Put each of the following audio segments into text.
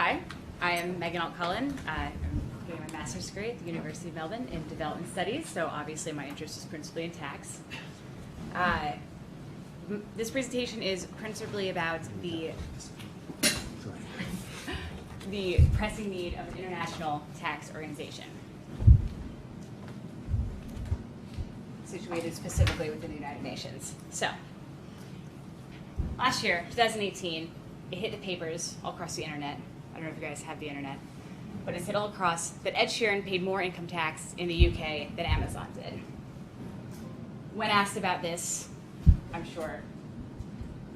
Hi, I am Megan Ault Cullen. I'm getting my master's degree at the University of Melbourne in Development Studies, so obviously my interest is principally in tax. This presentation is principally about the pressing need of an international tax organization, situated specifically within the United Nations. So, last year, 2018, it hit the papers all across the internet. I don't know if you guys have the internet, but it's hit all across that Ed Sheeran paid more income tax in the UK than Amazon did. When asked about this, I'm sure,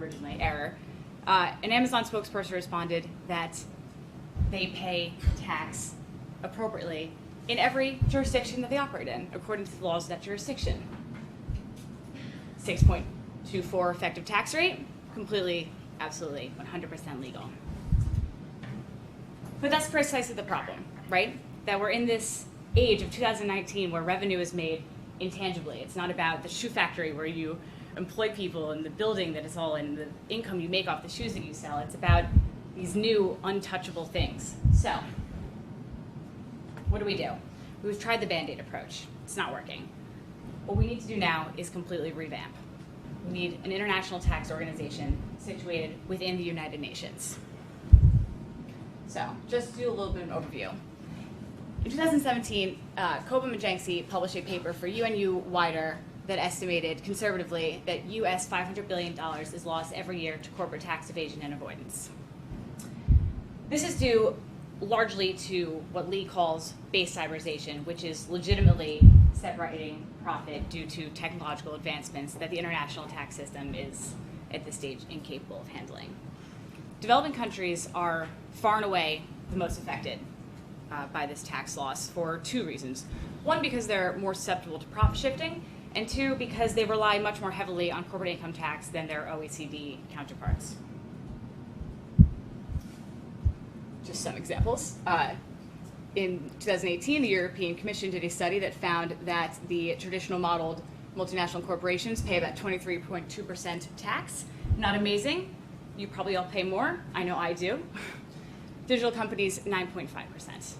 originally error, an Amazon spokesperson responded that they pay tax appropriately in every jurisdiction that they operate in, according to the laws of that jurisdiction. 6.24 effective tax rate, completely, absolutely, 100% legal. But that's precisely the problem, right? That we're in this age of 2019 where revenue is made intangibly. It's not about the shoe factory where you employ people and the building that it's all in, the income you make off the shoes that you sell. It's about these new untouchable things. So, what do? We've tried the Band-Aid approach. It's not working. What we need to do now is completely revamp. We need an international tax organization situated within the United Nations. So, just to do a little bit of an overview. In 2017, Cobham and Jenksy published a paper for UNU Wider that estimated conservatively that US $500 billion is lost every year to corporate tax evasion and avoidance. This is due largely to what Lee calls base cyberization, which is legitimately separating profit due to technological advancements that the international tax system is, at this stage, incapable of handling. Developing countries are far and away the most affected by this tax loss for two reasons. One, because they're more susceptible to profit shifting, and two, because they rely much more heavily on corporate income tax than their OECD counterparts. Just some examples. In 2018, the European Commission did a study that found that the traditional modeled multinational corporations pay about 23.2% tax. Not amazing. You probably all pay more. I know I do. Digital companies, 9.5%.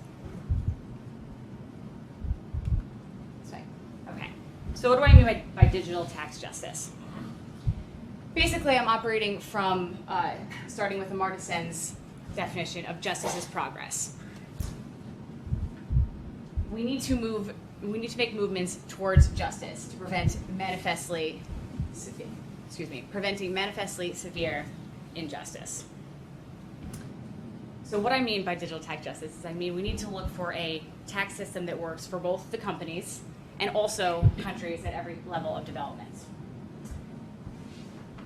Okay. So what do I mean by digital tax justice? Basically, I'm operating from, starting with Amartya Sen's definition of justice as progress. We need to make movements towards justice to prevent preventing manifestly severe injustice. So what I mean by digital tax justice is we need to look for a tax system that works for both the companies and also countries at every level of development.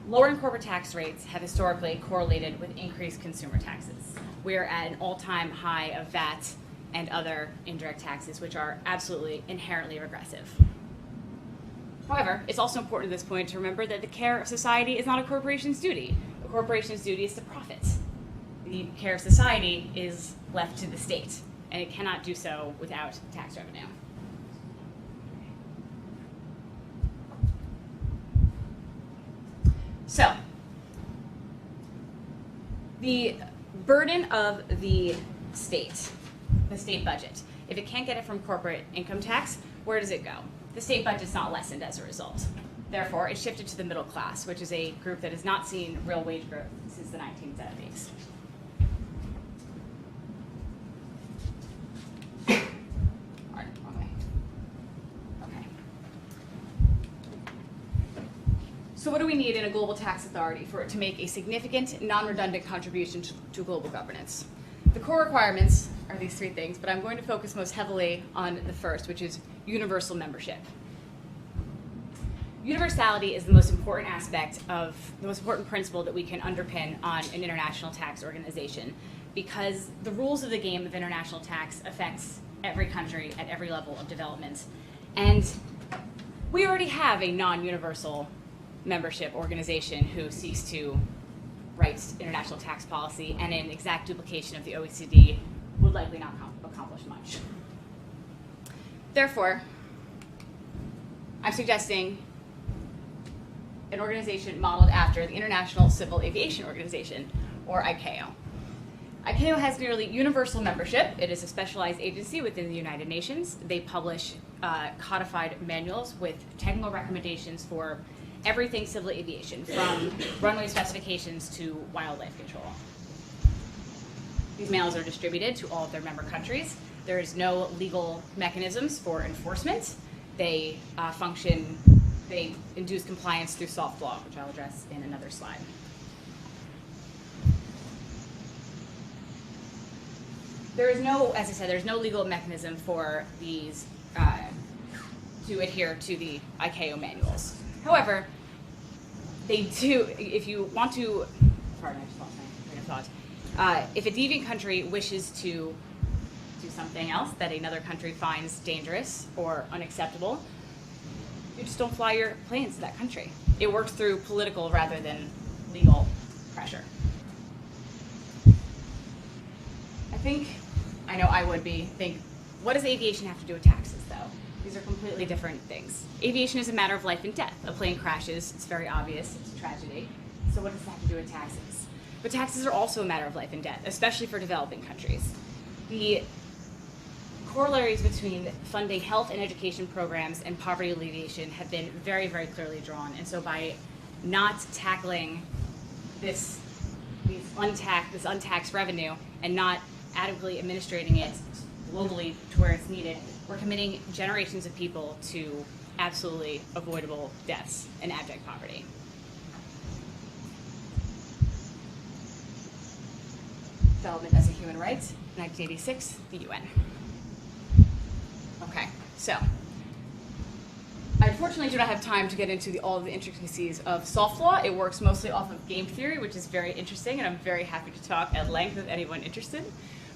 Lowering corporate tax rates have historically correlated with increased consumer taxes. We are at an all-time high of VAT and other indirect taxes, which are absolutely inherently regressive. However, it's also important at this point to remember that the care of society is not a corporation's duty. A corporation's duty is to profit. The care of society is left to the state, and it cannot do so without tax revenue. So, the burden of the state budget, if it can't get it from corporate income tax, where does it go? The state budget's not lessened as a result. Therefore, it shifted to the middle class, which is a group that has not seen real wage growth since the 1970s. So what do we need in a global tax authority for it to make a significant, non-redundant contribution to global governance? The core requirements are these three things, but I'm going to focus most heavily on the first, which is universal membership. Universality is the most important aspect of the most important principle that we can underpin on an international tax organization, because the rules of the game of international tax affects every country at every level of development. And we already have a non-universal membership organization who seeks to write international tax policy, and an exact duplication of the OECD would likely not accomplish much. Therefore, I'm suggesting an organization modeled after the International Civil Aviation Organization, or ICAO. ICAO has nearly universal membership. It is a specialized agency within the United Nations. They publish codified manuals with technical recommendations for everything civil aviation, from runway specifications to wildlife control. These manuals are distributed to all of their member countries. There is no legal mechanisms for enforcement. They they induce compliance through soft law, which I'll address in another slide. There is no, as I said, there's no legal mechanism for these to adhere to the ICAO manuals. However, they do, if you want to, pardon, I just lost my train of thought. If a deviant country wishes to do something else that another country finds dangerous or unacceptable, you just don't fly your planes to that country. It works through political rather than legal pressure. I know I would think, what does aviation have to do with taxes, though? These are completely different things. Aviation is a matter of life and death. A plane crashes, it's very obvious, it's a tragedy. So what does that have to do with taxes? But taxes are also a matter of life and death, especially for developing countries. The corollaries between funding health and education programs and poverty alleviation have been very, very clearly drawn. And so by not tackling this untaxed revenue and not adequately administrating it globally to where it's needed, we're committing generations of people to absolutely avoidable deaths and abject poverty. Development as a human right, 1986, the UN. Okay, so I unfortunately do not have time to get into all of the intricacies of soft law. It works mostly off of game theory, which is very interesting, and I'm very happy to talk at length with anyone interested.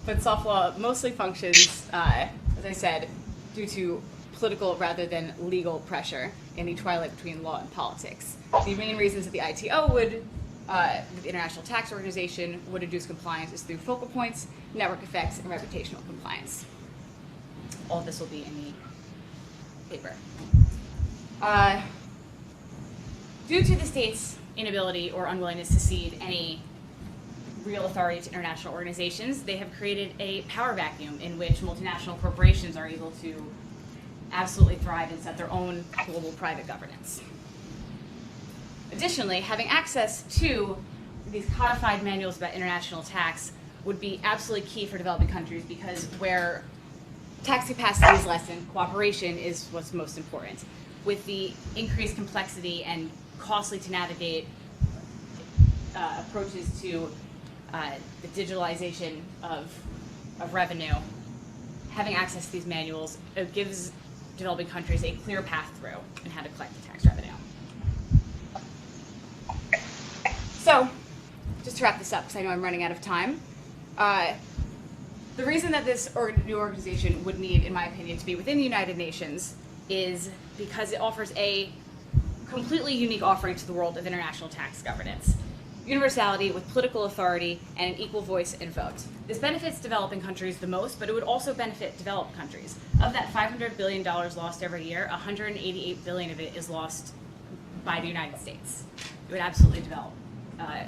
But soft law mostly functions, as I said, due to political rather than legal pressure in the twilight between law and politics. The main reasons that the ITO would, the International Tax Organization, would induce compliance is through focal points, network effects, and reputational compliance. All of this will be in the paper. Due to the state's inability or unwillingness to cede any real authority to international organizations, they have created a power vacuum in which multinational corporations are able to absolutely thrive and set their own global private governance. Additionally, having access to these codified manuals about international tax would be absolutely key for developing countries, because where tax capacity is lessened, cooperation is what's most important. With the increased complexity and costly to navigate approaches to the digitalization of revenue, having access to these manuals gives developing countries a clear path through on how to collect the tax revenue. So, just to wrap this up, because I know I'm running out of time, the reason that this new organization would need, in my opinion, to be within the United Nations is because it offers a completely unique offering to the world of international tax governance. Universality with political authority and an equal voice and vote. This benefits developing countries the most, but it would also benefit developed countries. Of that $500 billion lost every year, $188 billion of it is lost by the United States. It would absolutely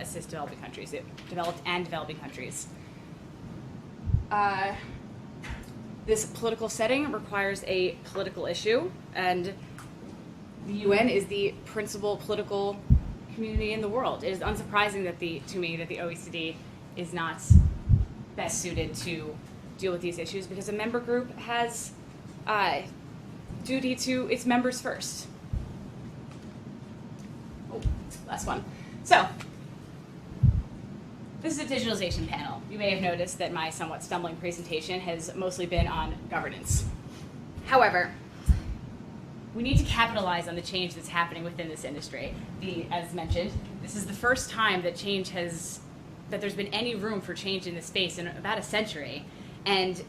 assist developing countries, developed and developing countries. This political setting requires a political issue, and the UN is the principal political community in the world. It is unsurprising to me that the OECD is not best suited to deal with these issues, because a member group has duty to its members first. Oh, last one. So, this is a digitalization panel. You may have noticed that my somewhat stumbling presentation has mostly been on governance. However, we need to capitalize on the change that's happening within this industry. As mentioned, this is the first time that there's been any room for change in this space in about a century, and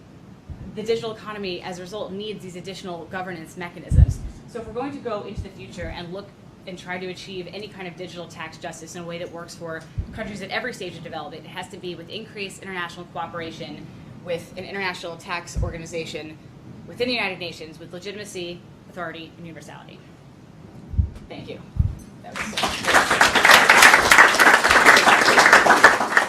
the digital economy, as a result, needs these additional governance mechanisms. So if we're going to go into the future and look and try to achieve any kind of digital tax justice in a way that works for countries at every stage of development, it has to be with increased international cooperation with an international tax organization within the United Nations with legitimacy, authority, and universality. Thank you. That was